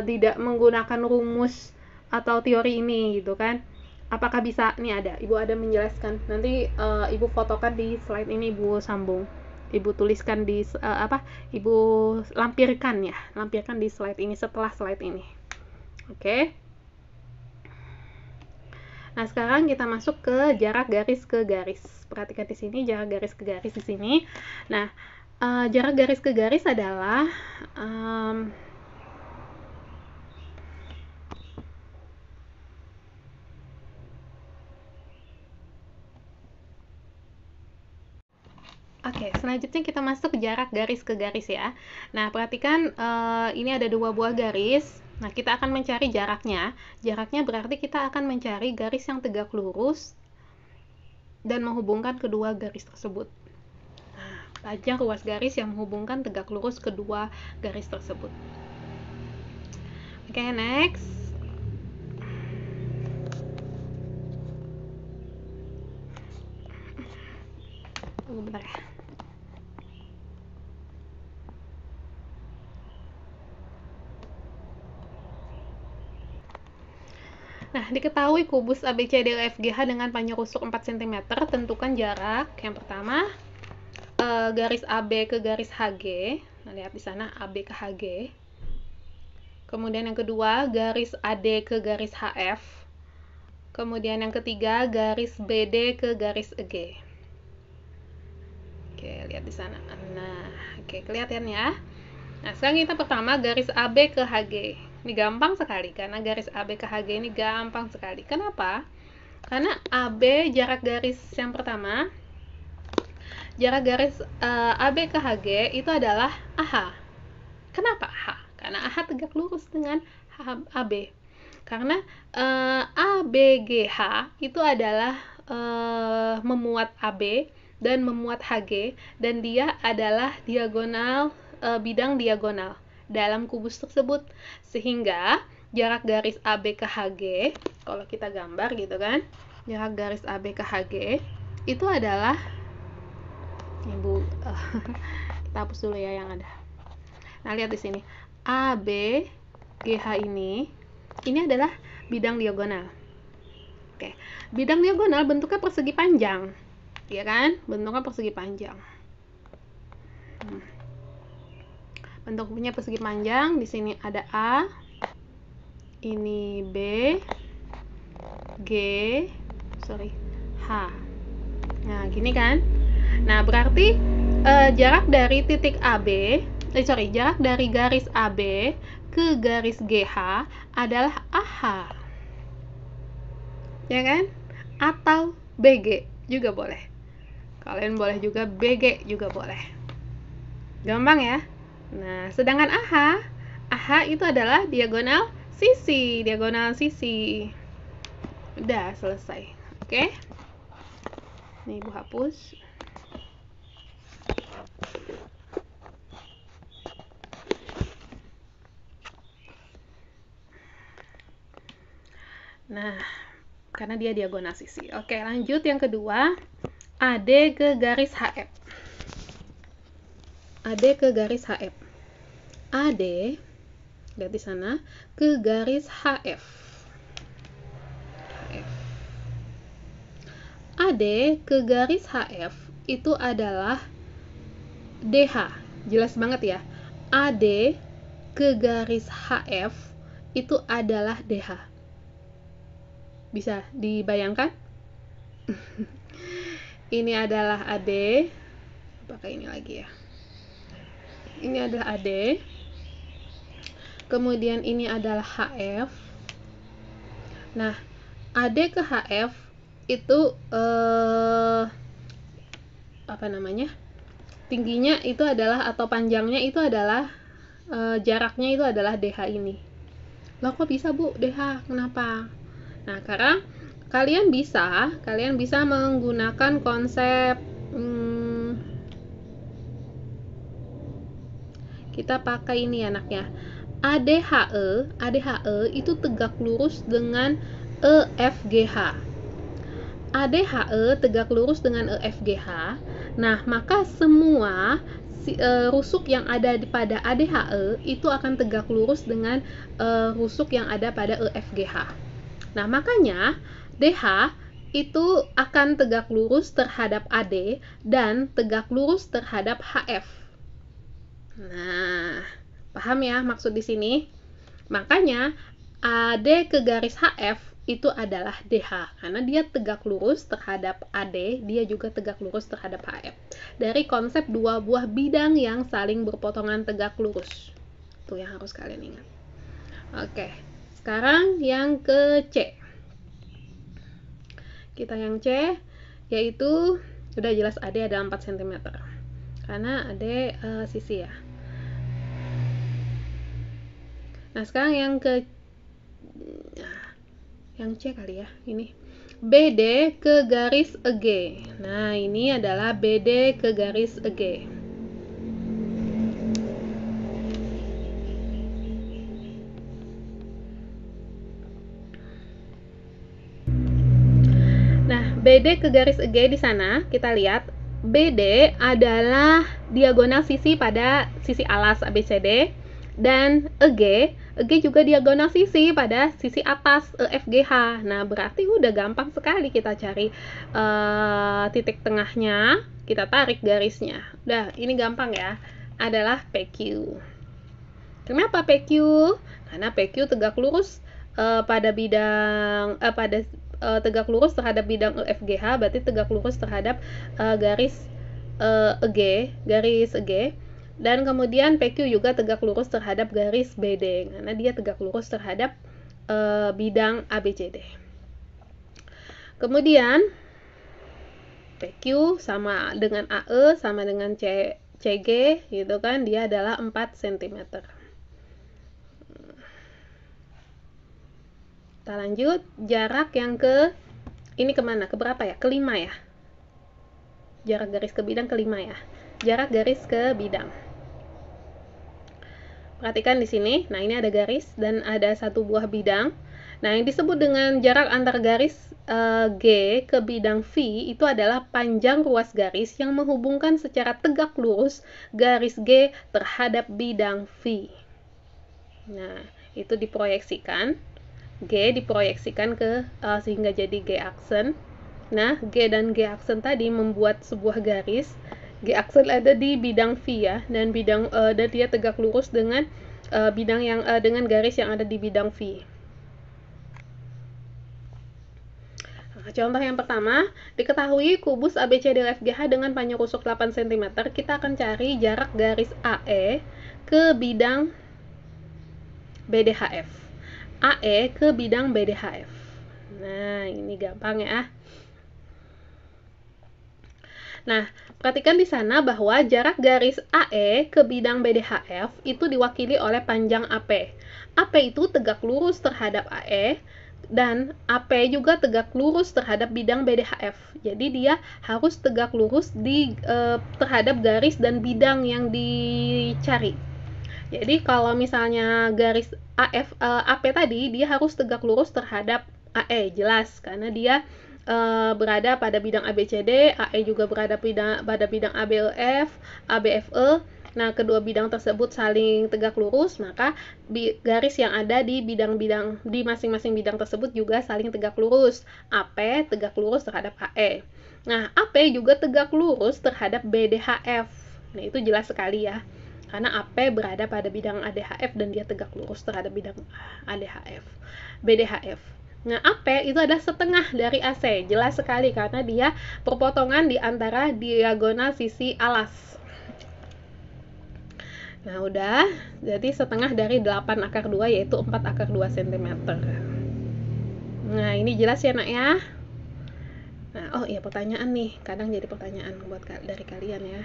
tidak menggunakan rumus atau teori ini gitu kan? Apakah bisa? Nih ada, Ibu ada menjelaskan. Nanti Ibu fotokan di slide ini, Ibu sambung. Ibu tuliskan di Ibu lampirkan ya, lampirkan di slide ini setelah slide ini. Oke. Nah, sekarang kita masuk ke jarak garis ke garis. Perhatikan di sini jarak garis ke garis di sini. Nah, jarak garis ke garis adalah Oke, selanjutnya kita masuk ke jarak garis ke garis ya. Nah, perhatikan ini ada dua buah garis. Nah, kita akan mencari jaraknya. Jaraknya berarti kita akan mencari garis yang tegak lurus dan menghubungkan kedua garis tersebut. Nah, panjang ruas garis yang menghubungkan tegak lurus kedua garis tersebut. Oke, next. Bentar ya. Nah, diketahui kubus ABCDEFGH dengan panjang rusuk 4 cm, tentukan jarak. Yang pertama, garis AB ke garis HG. Nah, lihat di sana AB ke HG. Kemudian yang kedua, garis AD ke garis HF. Kemudian yang ketiga, garis BD ke garis EG. Oke, lihat di sana. Nah, oke, kelihatan ya. Nah, sekarang kita pertama garis AB ke HG. Ini gampang sekali, karena garis AB ke HG ini gampang sekali. Kenapa? Karena AB jarak garis yang pertama, jarak garis AB ke HG itu adalah AH. Kenapa AH? Karena AH tegak lurus dengan AB. Karena ABGH itu adalah memuat AB dan memuat HG, dan dia adalah diagonal, bidang diagonal dalam kubus tersebut, sehingga jarak garis AB ke HG, kalau kita gambar gitu kan, jarak garis AB ke HG itu adalah Ibu kita hapus dulu ya yang ada. Nah, lihat di sini AB GH ini adalah bidang diagonal. Oke, bidang diagonal bentuknya persegi panjang, ya kan? Bentuknya persegi panjang. Bentuknya persegi panjang. Di sini ada A, ini B, G, H. Nah, gini kan? Nah, berarti jarak dari titik AB, jarak dari garis AB ke garis GH adalah AH. Ya kan? Atau BG juga boleh. Kalian boleh juga BG juga boleh. Gampang ya? Nah, sedangkan AH itu adalah diagonal sisi, Udah selesai. Oke? Nih, Ibu hapus. Nah, karena dia diagonal sisi. Oke, lanjut yang kedua, AD ke garis HF. AD ke garis HF. AD, lihat di sana, ke garis HF. AD ke garis HF itu adalah DH. Jelas banget ya. AD ke garis HF itu adalah DH. Bisa dibayangkan? Ini adalah AD. Pakai ini lagi ya. Ini adalah AD. Kemudian ini adalah HF. Nah, AD ke HF itu apa namanya? tingginya itu adalah, atau panjangnya itu adalah, jaraknya itu adalah DH ini. Loh kok bisa Bu DH? Kenapa? Nah, karena kalian bisa menggunakan konsep, kita pakai ini anaknya. ADHE itu tegak lurus dengan EFGH. ADHE tegak lurus dengan EFGH. Nah, maka semua rusuk yang ada pada ADHE itu akan tegak lurus dengan rusuk yang ada pada EFGH. Nah, makanya DH itu akan tegak lurus terhadap AD dan tegak lurus terhadap HF. Nah, paham ya maksud di sini? Makanya AD ke garis HF itu adalah DH, karena dia tegak lurus terhadap AD, dia juga tegak lurus terhadap HF. Dari konsep dua buah bidang yang saling berpotongan tegak lurus. Itu yang harus kalian ingat. Oke, sekarang yang ke C. Kita yang C, yaitu udah jelas AD ada 4 cm. Karena AD sisi ya. Nah, sekarang yang C kali ya, ini BD ke garis EG. Nah, ini adalah BD ke garis EG. Nah, BD ke garis EG di sana, kita lihat BD adalah diagonal sisi pada sisi alas ABCD, dan EG juga diagonal sisi pada sisi atas EFGH. Nah, berarti udah gampang sekali kita cari titik tengahnya, kita tarik garisnya. Udah, ini gampang ya, adalah PQ. Kenapa PQ? Karena PQ tegak lurus pada bidang tegak lurus terhadap bidang EFGH, berarti tegak lurus terhadap garis EG, dan kemudian PQ juga tegak lurus terhadap garis BD, karena dia tegak lurus terhadap bidang ABCD. Kemudian PQ sama dengan AE sama dengan CG gitu kan, dia adalah 4 cm. Kita lanjut, jarak yang ini kemana? Ke berapa ya? Kelima ya? Jarak garis ke bidang kelima ya? Jarak garis ke bidang. Perhatikan di sini, nah ini ada garis dan ada satu buah bidang. Nah, yang disebut dengan jarak antar garis G ke bidang V itu adalah panjang ruas garis yang menghubungkan secara tegak lurus garis G terhadap bidang V. Nah, itu diproyeksikan. G diproyeksikan ke sehingga jadi G aksen. Nah, G dan G aksen tadi membuat sebuah garis. G aksen ada di bidang V ya, dan dan dia tegak lurus dengan bidang yang dengan garis yang ada di bidang V. Nah, contoh yang pertama, diketahui kubus ABCD FGH dengan panjang rusuk 8 cm. Kita akan cari jarak garis AE ke bidang BDHF. AE ke bidang BDHF. Nah, ini gampang ya. Nah, perhatikan di sana bahwa jarak garis AE ke bidang BDHF itu diwakili oleh panjang AP. AP itu tegak lurus terhadap AE, dan AP juga tegak lurus terhadap bidang BDHF. Jadi dia harus tegak lurus terhadap garis dan bidang yang dicari. Jadi kalau misalnya garis AP tadi, dia harus tegak lurus terhadap AE, jelas, karena dia berada pada bidang ABCD, AE juga berada pada bidang ABEF, ABFE. Nah, kedua bidang tersebut saling tegak lurus, maka garis yang ada di bidang-bidang di masing-masing bidang tersebut juga saling tegak lurus. AP tegak lurus terhadap AE. Nah, AP juga tegak lurus terhadap BDHF. Nah, itu jelas sekali ya. Karena AP berada pada bidang ADHF dan dia tegak lurus terhadap bidang BDHF. Nah, AP itu adalah setengah dari AC. Jelas sekali karena dia perpotongan di antara diagonal sisi alas. Nah, udah. Jadi setengah dari 8/2 yaitu 4/2 cm. Nah, ini jelas ya, Nak ya. Nah, oh iya, pertanyaan nih. Kadang jadi pertanyaan buat dari kalian ya.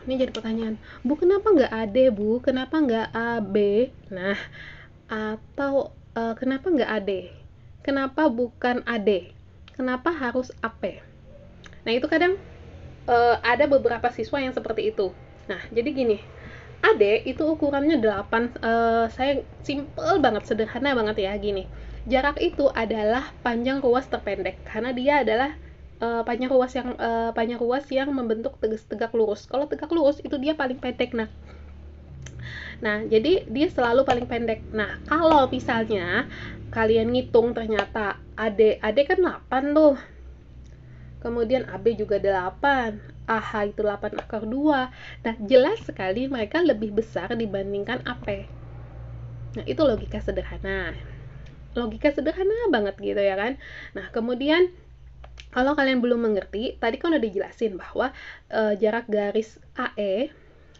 Ini jadi pertanyaan, Bu, kenapa nggak AD, Bu? Kenapa nggak AB? Nah, atau kenapa nggak AD? Kenapa bukan AD? Kenapa harus AP? Nah, itu kadang ada beberapa siswa yang seperti itu. Nah, jadi gini, AD itu ukurannya 8, saya simple banget, sederhana banget ya, gini. Jarak itu adalah panjang ruas terpendek, karena dia adalah panjang ruas yang membentuk tegak lurus. Kalau tegak lurus itu dia paling pendek. Nah, jadi dia selalu paling pendek. Nah, kalau misalnya kalian ngitung ternyata AD kan 8 tuh. Kemudian AB juga 8, AH itu 8 akar 2. Nah, jelas sekali mereka lebih besar dibandingkan AP. Nah, itu logika sederhana. Logika sederhana banget gitu ya kan. Nah, kemudian kalau kalian belum mengerti, tadi kan udah dijelasin bahwa jarak garis AE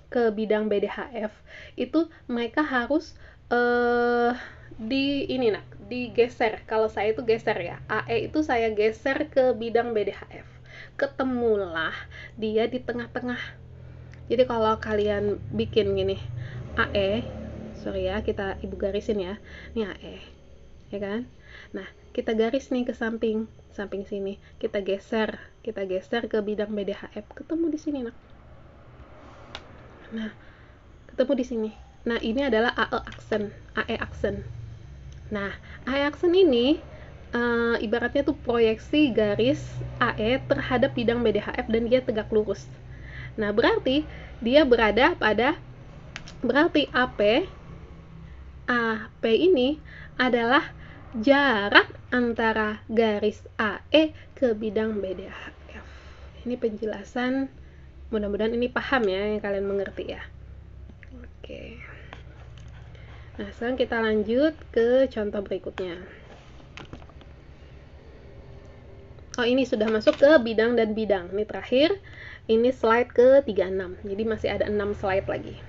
ke bidang BDHF itu mereka harus digeser. Kalau saya itu geser ya, AE itu saya geser ke bidang BDHF, ketemulah dia di tengah-tengah. Jadi kalau kalian bikin gini, AE, sorry ya, ibu garisin ya, ini AE ya kan. Nah, kita garis nih ke samping sini, kita geser ke bidang BDHF, ketemu di sini nak. Nah, ketemu di sini. Nah, ini adalah AE aksen. Nah, AE aksen ini ibaratnya tuh proyeksi garis AE terhadap bidang BDHF dan dia tegak lurus. Nah, berarti dia berada pada, berarti AP ini adalah jarak antara garis AE ke bidang BDHF. Ini penjelasan, mudah-mudahan ini paham ya, yang kalian mengerti ya. Oke. Nah, sekarang kita lanjut ke contoh berikutnya. Ini sudah masuk ke bidang dan bidang. Ini terakhir, ini slide ke-36. Jadi masih ada 6 slide lagi.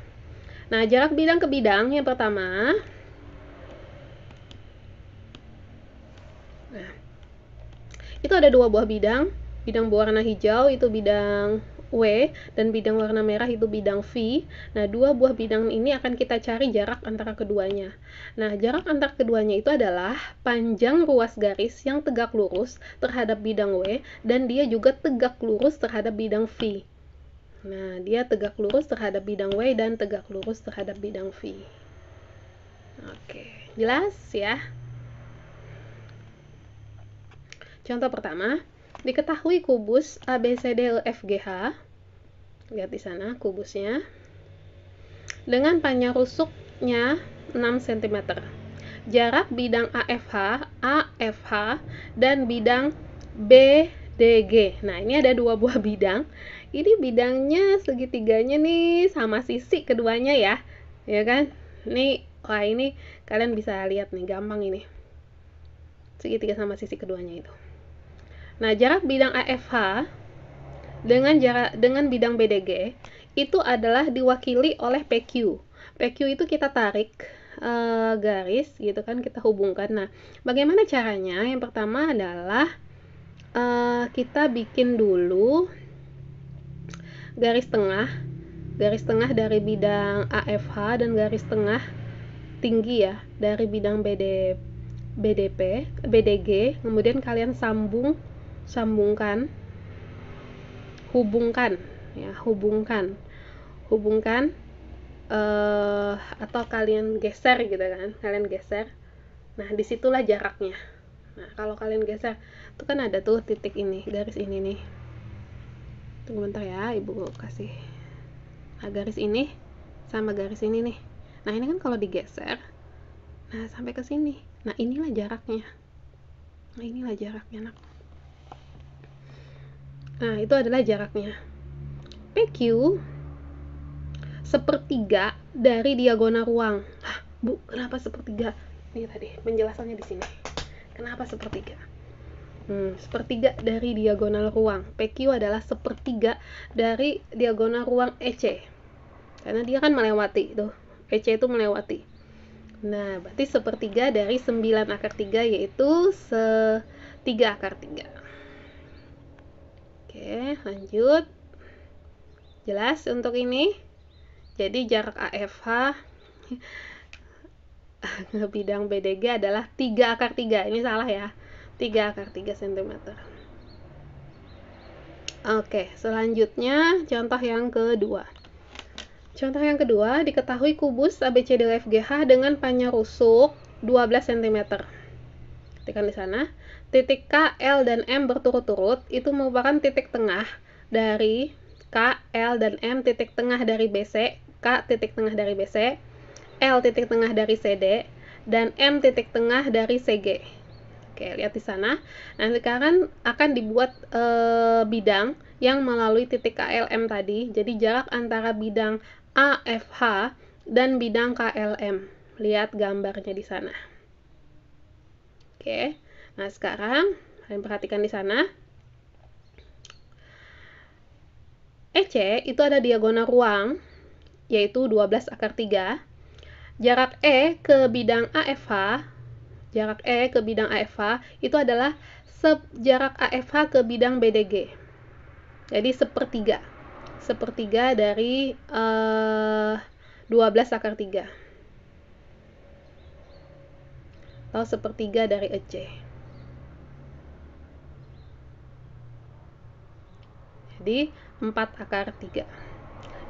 Nah, jarak bidang ke bidang yang pertama. Nah, itu ada 2 buah bidang. Bidang berwarna hijau itu bidang W, dan bidang warna merah itu bidang V. Nah, 2 buah bidang ini akan kita cari jarak antara keduanya. Nah, jarak antara keduanya itu adalah panjang ruas garis yang tegak lurus terhadap bidang W, dan dia juga tegak lurus terhadap bidang V. Nah, dia tegak lurus terhadap bidang W dan tegak lurus terhadap bidang V. Oke, jelas ya? Contoh pertama, diketahui kubus ABCDEFGH, lihat di sana kubusnya, dengan panjang rusuknya 6 cm. Jarak bidang AFH dan bidang BDG. Nah, ini ada 2 buah bidang. Ini bidangnya segitiganya nih sama sisi keduanya ya. Ya kan? Ini kalian bisa lihat nih, gampang ini. Segitiga sama sisi keduanya itu. Nah, jarak bidang AFH dengan bidang BDG itu adalah diwakili oleh PQ. PQ itu kita tarik garis gitu kan, kita hubungkan. Nah, bagaimana caranya? Yang pertama adalah kita bikin dulu garis tengah dari bidang AFH dan garis tengah tinggi ya dari bidang BDG. Kemudian kalian hubungkan atau kalian geser gitu kan, nah disitulah jaraknya. Nah, kalau kalian geser itu kan ada tuh titik ini, garis ini nih, tunggu bentar ya, ibu kasih. Nah, garis ini sama garis ini nih, nah ini kan kalau digeser, nah sampai ke sini, nah inilah jaraknya. Nak. Nah, itu adalah jaraknya. PQ sepertiga dari diagonal ruang. Bu, kenapa sepertiga? Ini tadi penjelasannya di sini. Kenapa sepertiga? Sepertiga dari diagonal ruang. PQ adalah sepertiga dari diagonal ruang EC. Karena dia kan melewati tuh. EC itu melewati. Nah, berarti sepertiga dari 9 akar 3 yaitu 3 akar 3. Oke, lanjut. Jelas untuk ini? Jadi jarak AFH ke bidang BDG adalah 3/3. Ini salah ya. 3/3 cm. Oke, selanjutnya contoh yang kedua. Contoh yang kedua, diketahui kubus ABCD FGH dengan panjang rusuk 12 cm. Ketikkan di sana, titik K, L, dan M berturut-turut itu merupakan titik tengah dari K, L, dan M, titik tengah dari BC, K, titik tengah dari BC, L, titik tengah dari CD, dan M, titik tengah dari CG. Oke, lihat di sana. Nah, sekarang akan dibuat bidang yang melalui titik KLM tadi. Jadi jarak antara bidang AFH dan bidang KLM. Lihat gambarnya di sana. Oke. Nah, sekarang kalian perhatikan di sana. EC itu ada diagonal ruang, yaitu 12/3. Jarak E ke bidang AFH, itu adalah jarak AFH ke bidang BDG. Jadi sepertiga dari 12/3 atau sepertiga dari EC. Jadi 4/3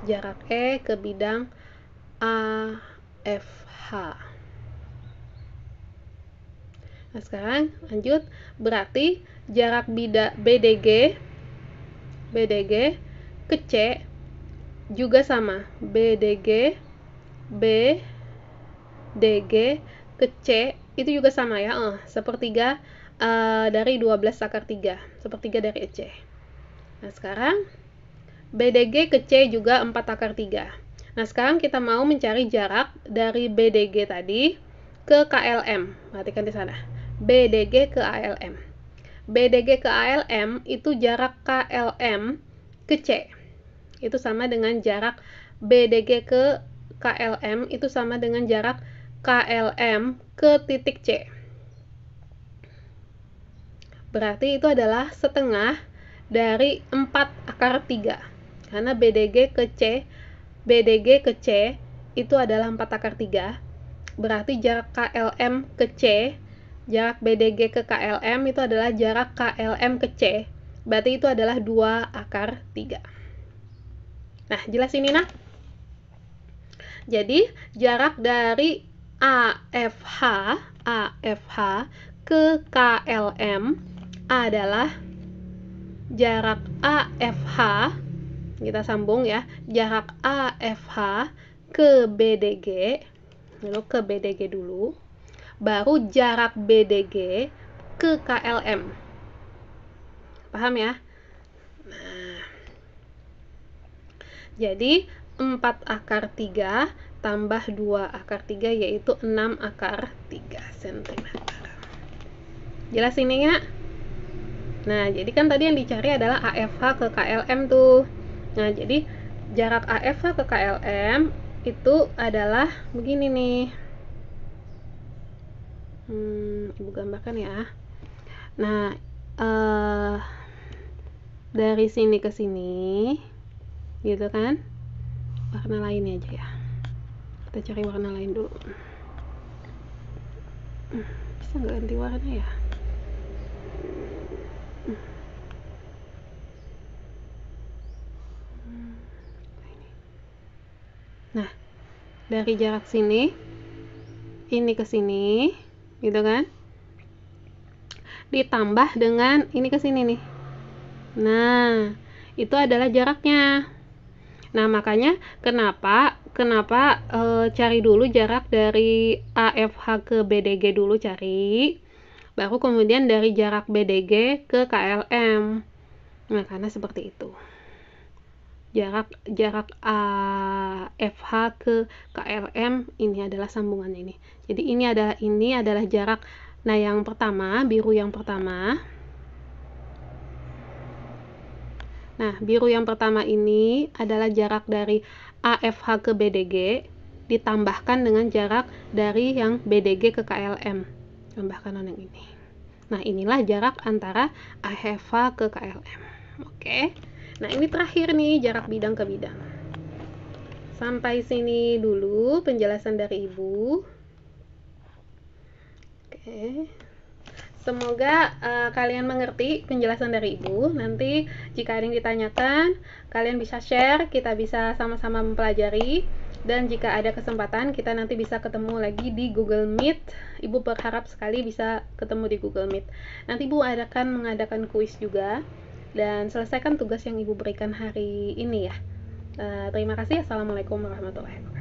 jarak E ke bidang AFH. Nah, sekarang lanjut, berarti jarak BDG ke C juga sama. BDG ke C itu juga sama ya, sepertiga dari 12/3, sepertiga dari EC. Nah, sekarang BDG ke C juga 4/3. Nah, sekarang kita mau mencari jarak dari BDG tadi ke KLM. Perhatikan di sana. BDG ke ALM. BDG ke ALM itu jarak KLM ke C. Itu sama dengan jarak BDG ke KLM itu sama dengan jarak KLM ke titik C. Berarti itu adalah setengah dari 4/3. Karena BDG ke C itu adalah 4/3. Berarti jarak KLM ke C, jarak BDG ke KLM itu adalah jarak KLM ke C. Berarti itu adalah 2/3. Nah, jelas ini nah? Jadi, jarak dari AFH ke KLM adalah jarak AFH, kita sambung ya, jarak AFH ke BDG, lalu ke BDG dulu, baru jarak BDG ke KLM. Paham ya? Nah, jadi 4/3 tambah 2/3 yaitu 6/3 cm. Jelas ini ya? Nah, jadi kan tadi yang dicari adalah AFH ke KLM tuh. Nah, jadi jarak AFH ke KLM itu adalah begini nih. Ibu gambarkan ya. Nah, dari sini ke sini, gitu kan? Warna lainnya aja ya. Kita cari warna lain dulu. Bisa nggak ganti warna ya? Nah, dari jarak sini, ini ke sini, gitu kan? Ditambah dengan ini ke sini nih. Nah, itu adalah jaraknya. Nah, makanya kenapa cari dulu jarak dari AFH ke BDG dulu cari, baru kemudian dari jarak BDG ke KLM. Nah, karena seperti itu. Jarak AFH ke KLM ini adalah sambungan ini. Jadi ini adalah jarak. Nah, yang pertama, biru yang pertama. Nah, biru yang pertama ini adalah jarak dari AFH ke BDG ditambahkan dengan jarak dari yang BDG ke KLM. Tambahkan yang ini. Nah, inilah jarak antara AFH ke KLM. Oke. Nah, ini terakhir nih, jarak bidang ke bidang. Sampai sini dulu penjelasan dari Ibu. Oke. Semoga kalian mengerti penjelasan dari Ibu. Nanti jika ada yang ditanyakan, kalian bisa share, kita bisa sama-sama mempelajari. Dan jika ada kesempatan, kita nanti bisa ketemu lagi di Google Meet. Ibu berharap sekali bisa ketemu di Google Meet. Nanti Ibu akan mengadakan kuis juga. Dan selesaikan tugas yang Ibu berikan hari ini ya. Terima kasih. Assalamualaikum warahmatullahi wabarakatuh.